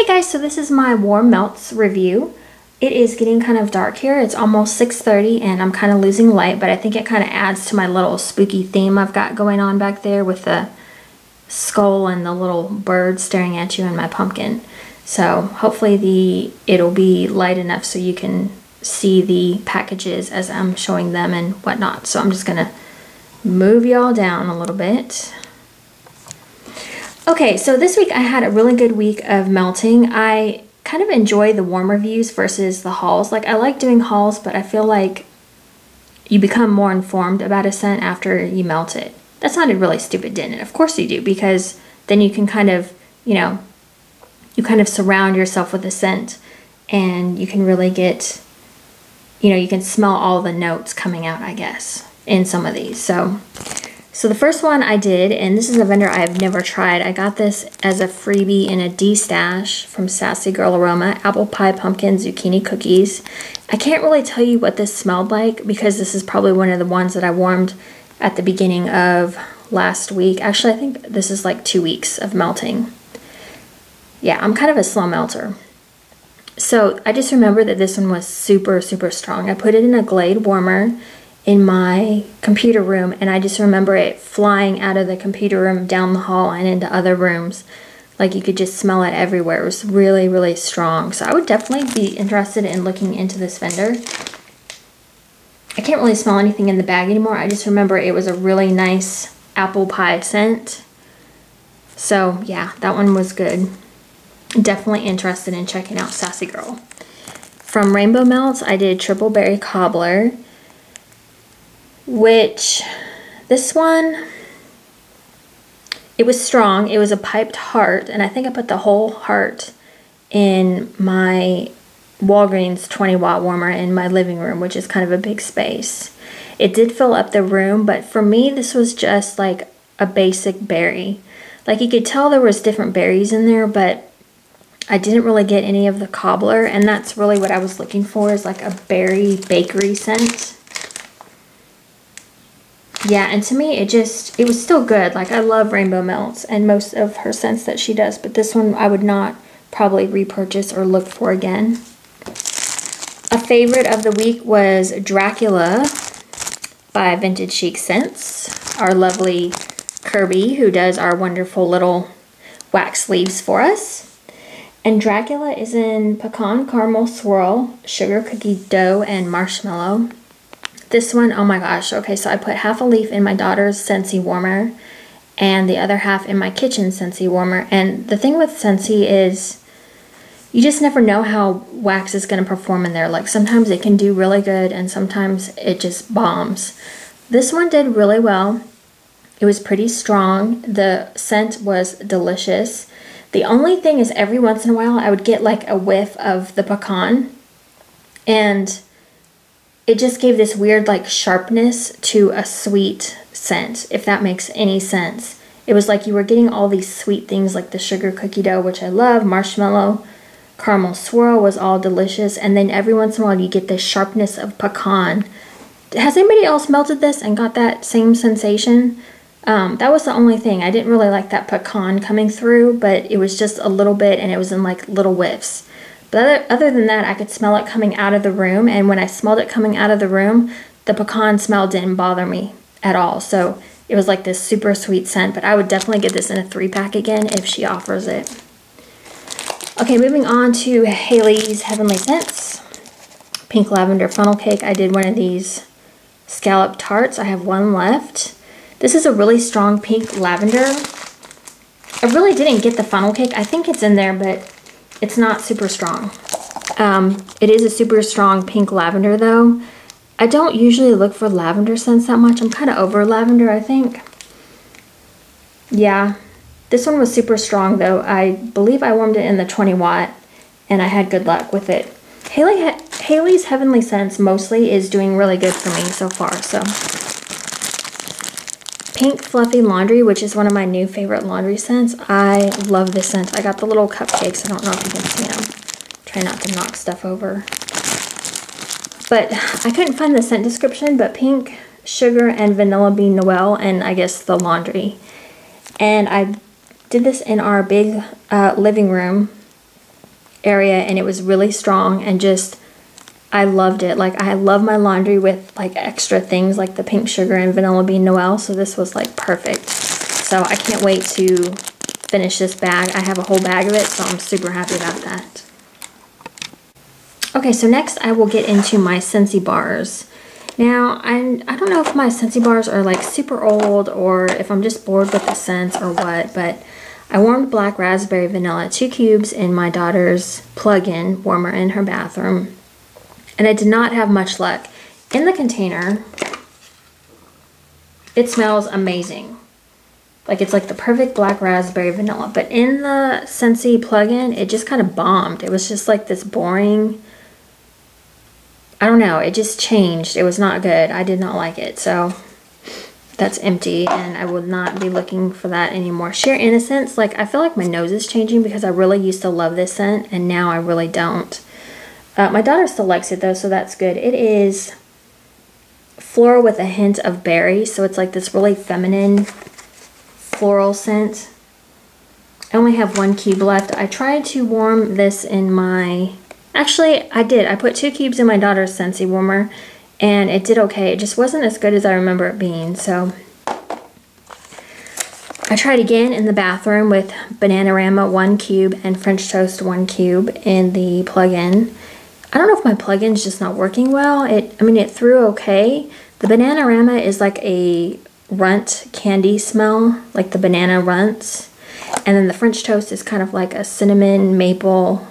Hey guys, so this is my warm melts review. It is getting kind of dark here. It's almost 6:30 and I'm kind of losing light, but I think it kind of adds to my little spooky theme I've got going on back there with the skull and the little bird staring at you and my pumpkin. So hopefully it'll be light enough so you can see the packages as I'm showing them and whatnot. So I'm just gonna move y'all down a little bit. Okay, so this week I had a really good week of melting. I kind of enjoy the warm reviews versus the hauls. Like, I like doing hauls, but I feel like you become more informed about a scent after you melt it. That sounded really stupid, didn't it? Of course you do, because then you can kind of, you kind of surround yourself with a scent and you can really get, you can smell all the notes coming out, I guess, in some of these. So the first one I did, and this is a vendor I've never tried. I got this as a freebie in a D-stash from Sassy Girl Aroma, apple pie pumpkin zucchini cookies. I can't really tell you what this smelled like because this is probably one of the ones that I warmed at the beginning of last week. Actually, I think this is like 2 weeks of melting. Yeah, I'm kind of a slow melter. So I just remember that this one was super, super strong. I put it in a Glade warmer in my computer room, and I just remember it flying out of the computer room down the hall and into other rooms. Like, you could just smell it everywhere. It was really, really strong. So I would definitely be interested in looking into this vendor. I can't really smell anything in the bag anymore. I just remember it was a really nice apple pie scent. So yeah, that one was good. Definitely interested in checking out Sassy Girl. From Rainbow Melts, I did Triple Berry Cobbler, which this one, it was strong. It was a piped heart, and I think I put the whole heart in my Walgreens 20-watt warmer in my living room, which is kind of a big space. It did fill up the room, but for me this was just like a basic berry. Like, you could tell there was different berries in there, but I didn't really get any of the cobbler, and that's really what I was looking for, is like a berry bakery scent. Yeah, and to me, it was still good. Like, I love Rainbow Melts and most of her scents that she does, but this one I would not probably repurchase or look for again. A favorite of the week was Dracula by Vintage Chic Scents. Our lovely Kirby, who does our wonderful little wax sleeves for us. And Dracula is in pecan caramel swirl, sugar cookie dough, and marshmallow. This one, oh my gosh. Okay, so I put half a leaf in my daughter's Scentsy warmer and the other half in my kitchen Scentsy warmer. And the thing with Scentsy is you just never know how wax is going to perform in there. Like, sometimes it can do really good and sometimes it just bombs. This one did really well. It was pretty strong. The scent was delicious. The only thing is, every once in a while I would get like a whiff of the pecan, and it just gave this weird like sharpness to a sweet scent, if that makes any sense. It was like you were getting all these sweet things like the sugar cookie dough, which I love, marshmallow, caramel swirl was all delicious, and then every once in a while you get this sharpness of pecan. Has anybody else melted this and got that same sensation? That was the only thing. I didn't really like that pecan coming through, but it was just a little bit, and it was in like little whiffs. But other than that, I could smell it coming out of the room, and when I smelled it coming out of the room, the pecan smell didn't bother me at all. So it was like this super sweet scent, but I would definitely get this in a 3-pack again if she offers it. Okay, moving on to Haley's Heavenly Scents. Pink Lavender Funnel Cake. I did one of these scallop tarts. I have one left. This is a really strong pink lavender. I really didn't get the funnel cake. I think it's in there, but it's not super strong. It is a super strong pink lavender though. I don't usually look for lavender scents that much. I'm kind of over lavender, I think. Yeah, this one was super strong though. I believe I warmed it in the 20-watt and I had good luck with it. Haley's Heavenly Scents mostly is doing really good for me so far. So Pink Fluffy Laundry, which is one of my new favorite laundry scents. I love this scent. I got the little cupcakes. I don't know if you can see them. Try not to knock stuff over. But I couldn't find the scent description, but pink, sugar, and vanilla bean Noel, and I guess the laundry. And I did this in our big living room area, and it was really strong, and just I loved it. Like, I love my laundry with like extra things like the pink sugar and vanilla bean Noel, so this was like perfect. So I can't wait to finish this bag. I have a whole bag of it, so I'm super happy about that. Okay, so next I will get into my Scentsy bars. Now, I don't know if my Scentsy bars are like super old or if I'm just bored with the scents or what, but I warmed Black Raspberry Vanilla 2 cubes in my daughter's plug-in warmer in her bathroom, and I did not have much luck. In the container, it smells amazing. Like, it's like the perfect Black Raspberry Vanilla, but in the Scentsy plug-in, it just kind of bombed. It was just like this boring, I don't know, it just changed. It was not good. I did not like it, so that's empty, and I will not be looking for that anymore. Sheer Innocence, like, I feel like my nose is changing because I really used to love this scent, and now I really don't. My daughter still likes it, though, so that's good. It is floral with a hint of berry, so it's like this really feminine floral scent. I only have 1 cube left. I tried to warm this in my... Actually, I did. I put 2 cubes in my daughter's Scentsy warmer, and it did okay. It just wasn't as good as I remember it being, so... I tried again in the bathroom with Bananarama 1 cube and French Toast 1 cube in the plug-in. I don't know if my plug-in's just not working well. I mean, it threw okay. The Bananarama is like a runt candy smell, like the banana runts. And then the French Toast is kind of like a cinnamon maple...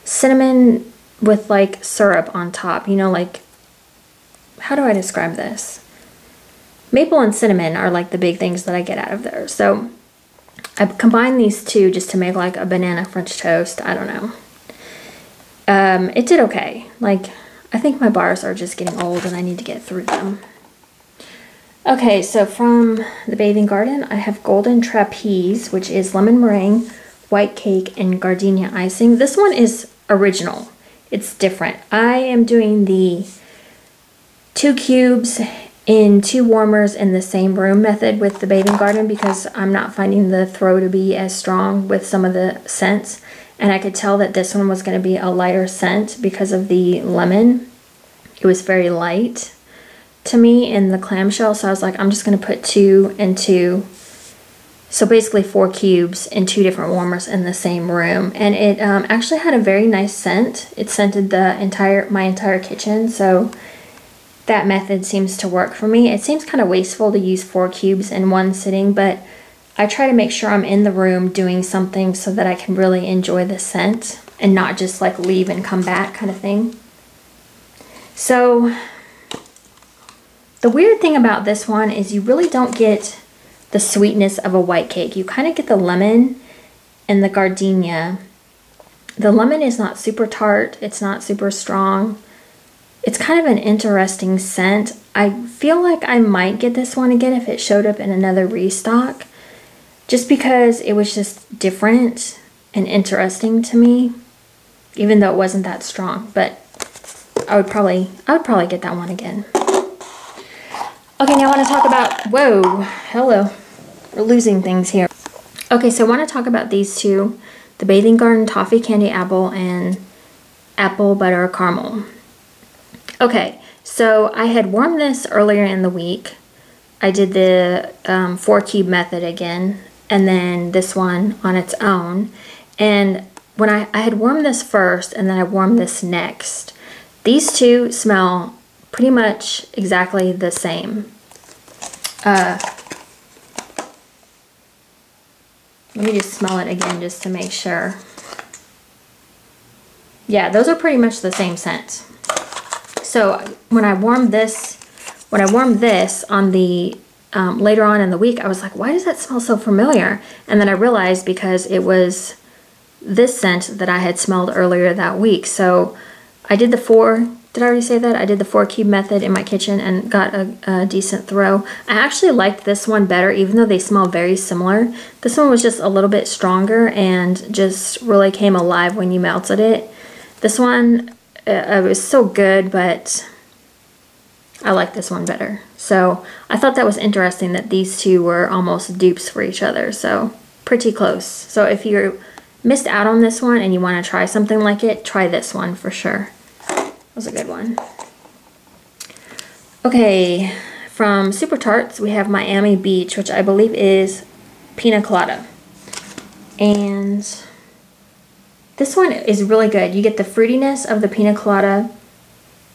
Cinnamon with like syrup on top, you know, like, how do I describe this? Maple and cinnamon are like the big things that I get out of there. So I combined these two just to make like a banana French toast. I don't know. It did okay. Like, I think my bars are just getting old and I need to get through them. Okay, so from the Bathing Garden, I have Golden Trapeze, which is lemon meringue, white cake, and gardenia icing. This one is original. It's different. I am doing the 2 cubes in 2 warmers in the same room method with the Bathing Garden because I'm not finding the throw to be as strong with some of the scents. And I could tell that this one was going to be a lighter scent because of the lemon. It was very light to me in the clamshell, so I was like, I'm just going to put 2 and 2. So basically 4 cubes in 2 different warmers in the same room. And it actually had a very nice scent. It scented my entire kitchen, so that method seems to work for me. It seems kind of wasteful to use 4 cubes in one sitting, but I try to make sure I'm in the room doing something so that I can really enjoy the scent and not just like leave and come back kind of thing. So the weird thing about this one is you really don't get the sweetness of a white cake. You kind of get the lemon and the gardenia. The lemon is not super tart. It's not super strong. It's kind of an interesting scent. I feel like I might get this one again if it showed up in another restock, just because it was just different and interesting to me, even though it wasn't that strong. But I would probably get that one again. Okay, now I want to talk about, whoa, hello. We're losing things here. Okay, so I want to talk about these two, the Bathing Garden Toffee Candy Apple and Apple Butter Caramel. Okay, so I had warmed this earlier in the week. I did the 4 cube method again, and then this one on its own. And when I had warmed this first, and then I warmed this next. These two smell pretty much exactly the same. Let me just smell it again just to make sure. Yeah, those are pretty much the same scent. So when I warmed this on the later on in the week, I was like, why does that smell so familiar? And then I realized because it was this scent that I had smelled earlier that week. So I did the 4, did I already say that? I did the 4 cube method in my kitchen and got a decent throw. I actually liked this one better, even though they smell very similar. This one was just a little bit stronger and just really came alive when you melted it. This one, it was so good, but I like this one better. So I thought that was interesting that these two were almost dupes for each other. So pretty close. So if you're missed out on this one and you want to try something like it, try this one for sure. It was a good one. Okay, from Super Tarts, we have Miami Beach, which I believe is Pina Colada. And this one is really good. You get the fruitiness of the Pina Colada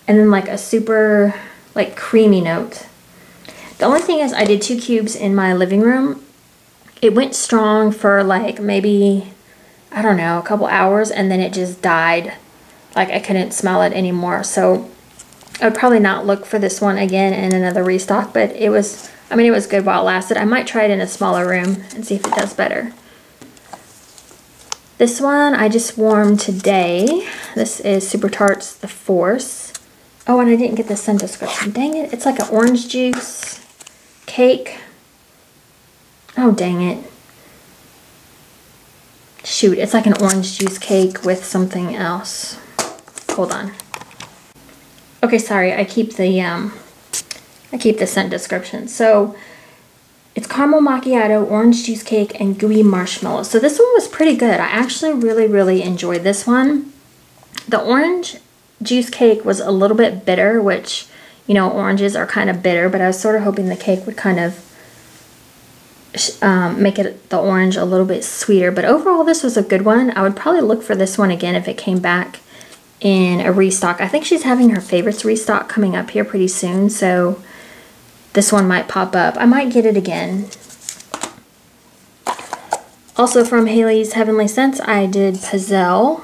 and then like a super like creamy note. The only thing is I did 2 cubes in my living room. It went strong for like maybe, I don't know, a couple hours, and then it just died. Like I couldn't smell it anymore. So I would probably not look for this one again in another restock, but it was, I mean, it was good while it lasted. I might try it in a smaller room and see if it does better. This one I just warmed today. This is Super Tarts The Force. Oh, and I didn't get the scent description. Dang it. It's like an orange juice cake. Oh, dang it. Shoot, it's like an orange juice cake with something else. Hold on. Okay, sorry, I keep the scent description. So it's caramel macchiato, orange juice cake, and gooey marshmallow. So this one was pretty good. I actually really enjoyed this one. The orange juice cake was a little bit bitter, which, you know, oranges are kind of bitter, but I was sort of hoping the cake would kind of make it, the orange, a little bit sweeter. But overall, this was a good one. I would probably look for this one again if it came back in a restock. I think she's having her favorites restock coming up here pretty soon, so this one might pop up. I might get it again. Also from Haley's Heavenly Scents, I did Pizzelle,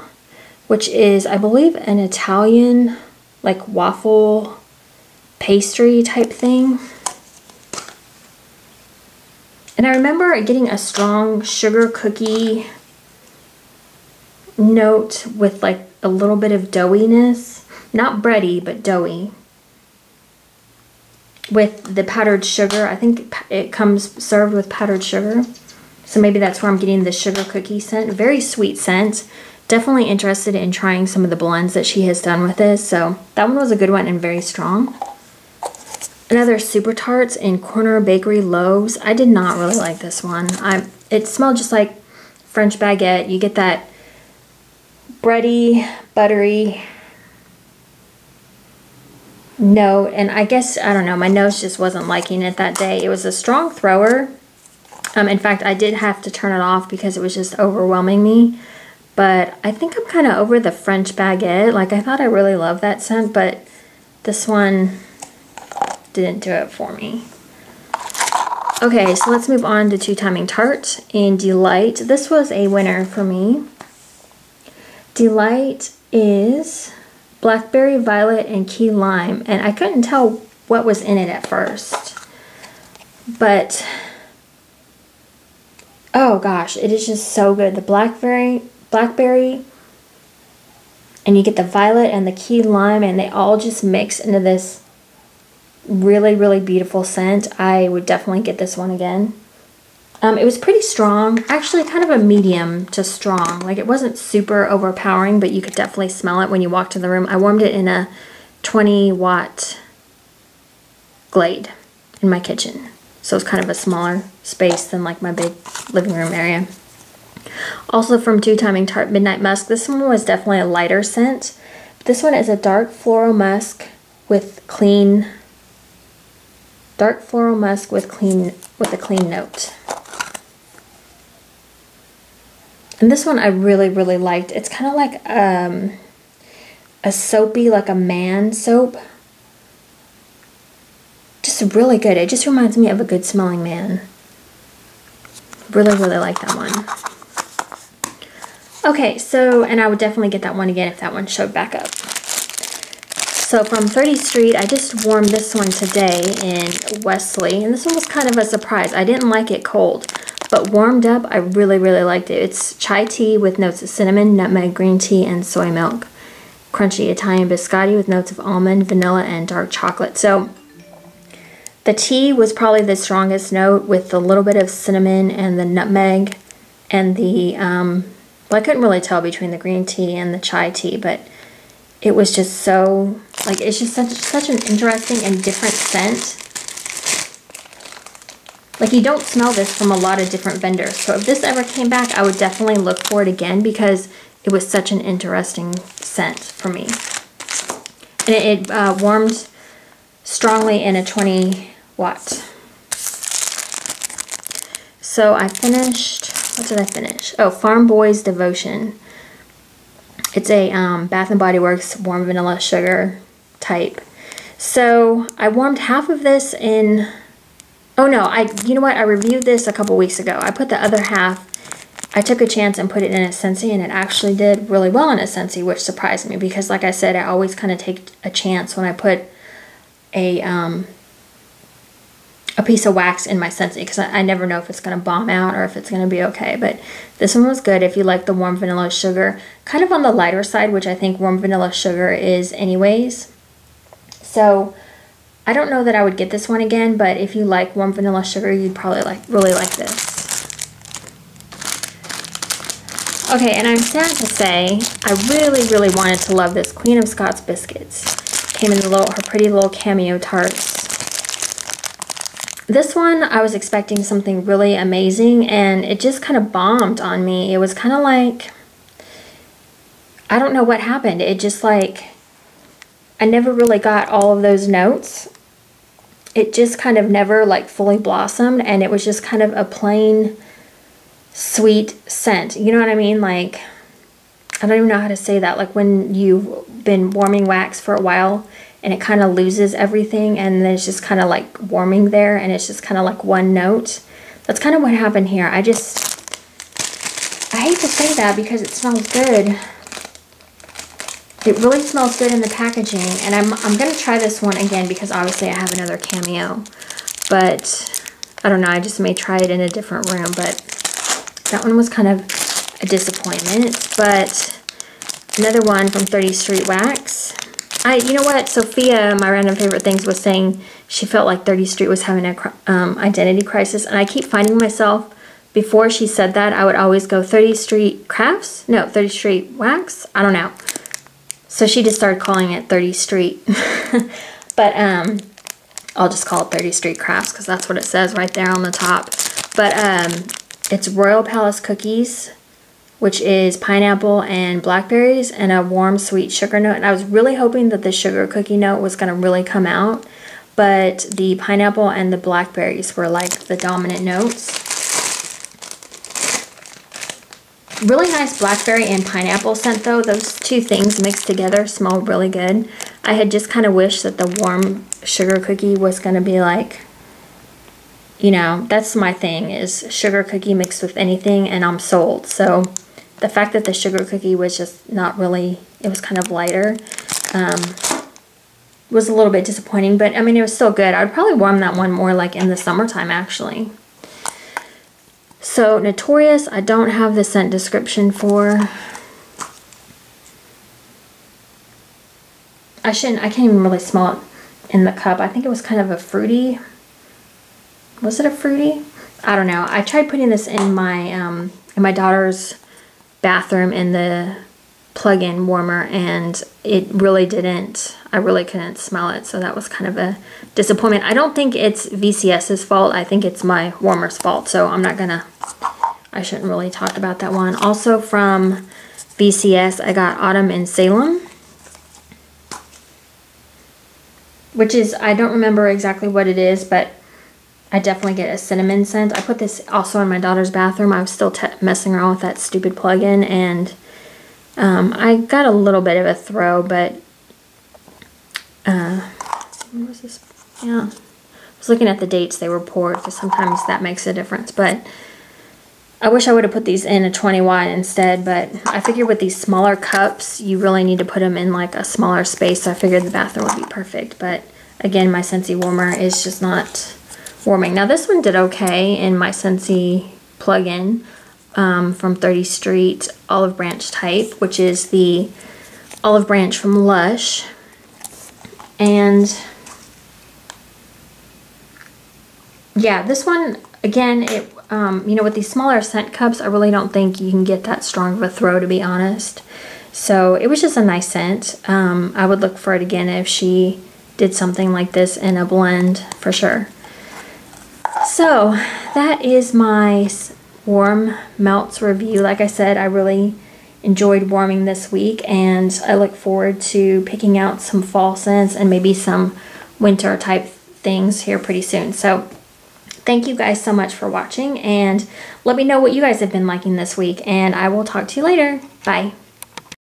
which is, I believe, an Italian like waffle pastry type thing. And I remember getting a strong sugar cookie note with like a little bit of doughiness. Not bready, but doughy. With the powdered sugar. I think it comes served with powdered sugar. So maybe that's where I'm getting the sugar cookie scent. Very sweet scent. Definitely interested in trying some of the blends that she has done with this. So that one was a good one and very strong. Another Super Tarts in Corner Bakery Loaves. I did not really like this one. It smelled just like French baguette. You get that bready, buttery note, and I guess, I don't know, my nose just wasn't liking it that day. It was a strong thrower. In fact, I did have to turn it off because it was just overwhelming me. But I think I'm kind of over the French baguette. Like, I thought I really loved that scent, but this one didn't do it for me. Okay, so let's move on to Two Timing Tart in Delight. This was a winner for me. Delight is blackberry, violet, and key lime. And I couldn't tell what was in it at first. But, oh gosh, it is just so good. The blackberry, and you get the violet and the key lime, and they all just mix into this really beautiful scent. I would definitely get this one again. It was pretty strong, actually kind of a medium to strong. Like, it wasn't super overpowering, but you could definitely smell it when you walked in the room. I warmed it in a 20-watt Glade in my kitchen. So it's kind of a smaller space than like my big living room area. Also from Two Timing Tart Midnight Musk, this one was definitely a lighter scent. This one is a dark floral musk with a clean a clean note. And this one I really liked. It's kind of like a soapy, like a man soap. Just really good. It just reminds me of a good smelling man. Really like that one. Okay, so, and I would definitely get that one again if that one showed back up. So from 30th Street, I just warmed this one today in Wesley. And this one was kind of a surprise. I didn't like it cold. But warmed up, I really liked it. It's chai tea with notes of cinnamon, nutmeg, green tea, and soy milk. Crunchy Italian biscotti with notes of almond, vanilla, and dark chocolate. So the tea was probably the strongest note with a little bit of cinnamon and the nutmeg and the, well, I couldn't really tell between the green tea and the chai tea, but it was just so, like, it's just such an interesting and different scent. Like, you don't smell this from a lot of different vendors. So if this ever came back, I would definitely look for it again because it was such an interesting scent for me. And it warmed strongly in a 20 watt. So I finished, what did I finish? Oh, Farm Boy's Devotion. It's a Bath & Body Works warm vanilla sugar type. So I warmed half of this in, oh no, you know what? I reviewed this a couple weeks ago. I put the other half, I took a chance and put it in a Scentsy, and it actually did really well in a Scentsy, which surprised me because, like I said, I always kind of take a chance when I put a piece of wax in my Scentsy because I never know if it's going to bomb out or if it's going to be okay. But this one was good if you like the warm vanilla sugar. Kind of on the lighter side, which I think warm vanilla sugar is anyways. So I don't know that I would get this one again, but if you like warm vanilla sugar, you'd probably really like this. Okay, and I'm sad to say, I really wanted to love this Queen of Scots biscuits. Came in her pretty little cameo tarts. This one, I was expecting something really amazing, and it just kind of bombed on me. It was kind of like, I don't know what happened. It just like, I never really got all of those notes. It just kind of never like fully blossomed, and it was just kind of a plain sweet scent. You know what I mean? Like, I don't even know how to say that. Like when you've been warming wax for a while, and it kind of loses everything, and then it's just kind of like warming there, and it's just kind of like one note. That's kind of what happened here. I hate to say that because it smells good. It really smells good in the packaging, and I'm going to try this one again because obviously I have another cameo. But I don't know, I just may try it in a different room, but that one was kind of a disappointment. But another one from 30 Street Wax. You know what, Sophia, my random favorite things, was saying she felt like 30 Street was having a identity crisis, and I keep finding myself, before she said that, I would always go 30 Street Crafts? No, 30 Street Wax? I don't know. So she just started calling it 30 Street. But I'll just call it 30 Street Crafts because that's what it says right there on the top. But it's Royal Palace Cookies, which is pineapple and blackberries and a warm sweet sugar note. And I was really hoping that the sugar cookie note was going to really come out, but the pineapple and the blackberries were like the dominant notes. Really nice blackberry and pineapple scent though. Those two things mixed together smell really good. I had just kind of wished that the warm sugar cookie was going to be like, you know, that's my thing, is sugar cookie mixed with anything and I'm sold. So the fact that the sugar cookie was just not really, it was kind of lighter, was a little bit disappointing, but I mean, it was still good. I'd probably warm that one more like in the summertime actually. So Notorious, I don't have the scent description for. I can't even really smell it in the cup. I think it was kind of a fruity, was it a fruity? I don't know. I tried putting this in my daughter's bathroom in the plug-in warmer, and it really didn't, I really couldn't smell it, so that was kind of a disappointment. I don't think it's VCS's fault. I think it's my warmer's fault, so I'm not gonna, I shouldn't really talk about that one. Also from VCS, I got Autumn in Salem, which is, I don't remember exactly what it is, but I definitely get a cinnamon scent. I put this also in my daughter's bathroom. I was still messing around with that stupid plug-in, and I got a little bit of a throw, but what was this? Yeah, I was looking at the dates they were poured because sometimes that makes a difference. But I wish I would have put these in a 20 watt instead. But I figured with these smaller cups, you really need to put them in like a smaller space. So I figured the bathroom would be perfect. But again, my Scentsy warmer is just not warming. Now this one did okay in my Scentsy plug-in from 30 Street Olive Branch type, which is the Olive Branch from Lush. And yeah, this one, again, it you know, with these smaller scent cups, I really don't think you can get that strong of a throw, to be honest. So it was just a nice scent. I would look for it again if she did something like this in a blend, for sure. So that is my warm melts review. Like I said, I really enjoyed warming this week, and I look forward to picking out some fall scents and maybe some winter type things here pretty soon. So thank you guys so much for watching, and let me know what you guys have been liking this week, and I will talk to you later. Bye.